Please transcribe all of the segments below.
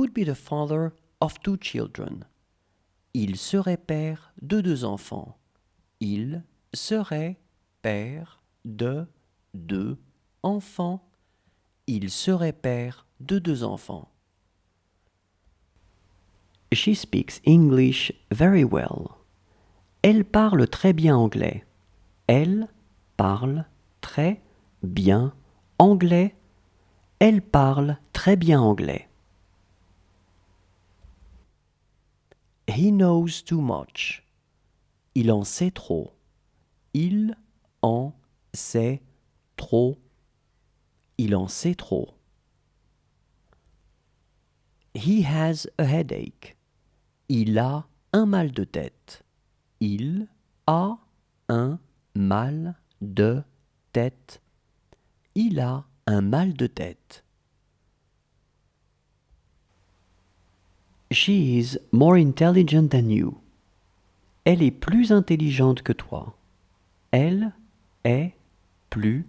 would be the father of 2 children. Il serait père de 2 enfants. Il serait père de 2 enfants. Il serait père de 2 enfants. She speaks English very well. Elle parle très bien anglais. Elle parle très bien anglais. Elle parle très bien anglais. He knows too much. Il en sait trop. Il en sait trop. Il en sait trop. He has a headache. Il a un mal de tête. Il a un mal de tête. Il a un mal de tête. She is more intelligent than you. Elle est plus intelligente que toi. Elle est plus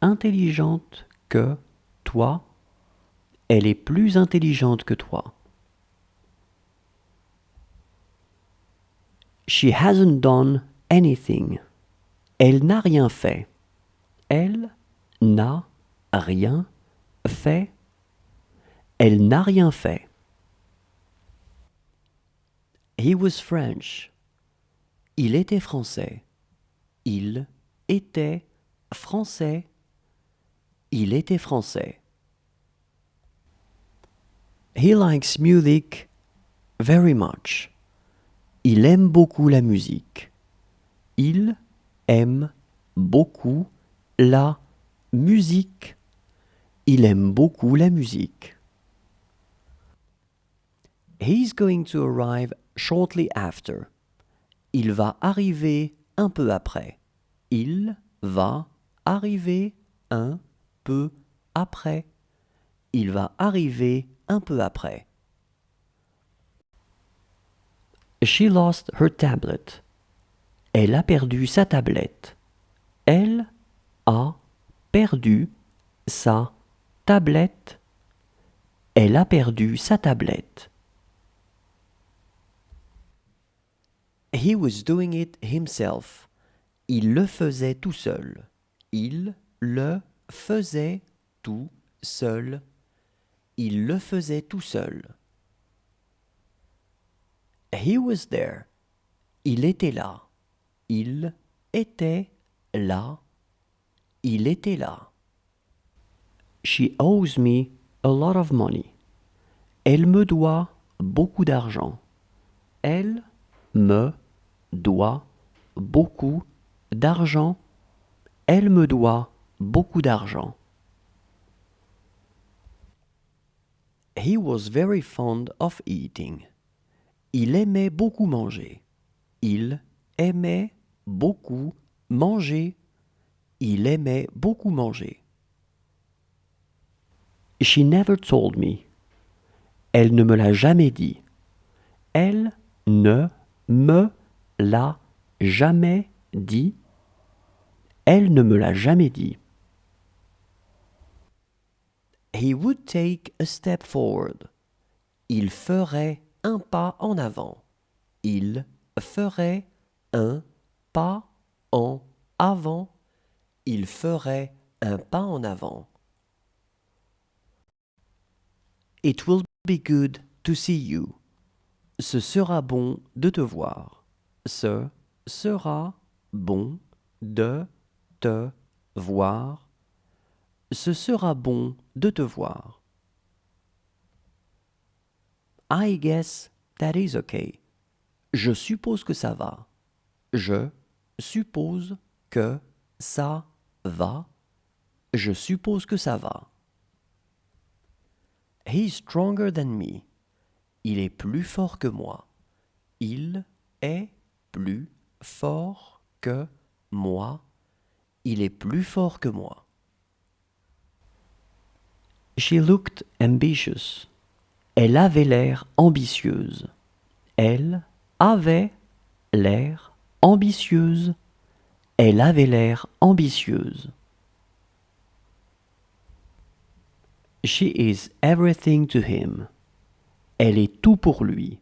intelligente que toi. Elle est plus intelligente que toi. She hasn't done anything. Elle n'a rien fait. Elle n'a rien fait. Elle n'a rien fait. He was French. Il était français. Il était français. Il était français. He likes music very much. Il aime beaucoup la musique. Il aime beaucoup la musique. Il aime beaucoup la musique. He's going to arrive shortly after. Il va arriver un peu après. Il va arriver un peu après. Il va arriver un peu après. She lost her tablet. Elle a perdu sa tablette. Elle a perdu sa tablette. Elle a perdu sa tablette. He was doing it himself. Il le faisait tout seul. Il le faisait tout seul. Il le faisait tout seul. He was there. Il était là. Il était là. Il était là. She owes me a lot of money. Elle me doit beaucoup d'argent. Elle me doit beaucoup d'argent. Elle me doit beaucoup d'argent. He was very fond of eating. Il aimait beaucoup manger. Il aimait beaucoup manger. Il aimait beaucoup manger. She never told me. Elle ne me l'a jamais dit. Elle ne me l'a jamais dit. Elle ne me l'a jamais dit. He would take a step forward. Il ferait un pas en avant. Il ferait un pas en avant. Il ferait un pas en avant. It will be good to see you. Ce sera bon de te voir. Ce sera bon de te voir. Ce sera bon de te voir. I guess that is okay. Je suppose que ça va. Je suppose que ça va. Je suppose que ça va. He's stronger than me. Il est plus fort que moi. Il est plus fort que moi. Il est plus fort que moi. She looked ambitious. Elle avait l'air ambitieuse. Elle avait l'air ambitieuse. Elle avait l'air ambitieuse. She is everything to him. Elle est tout pour lui.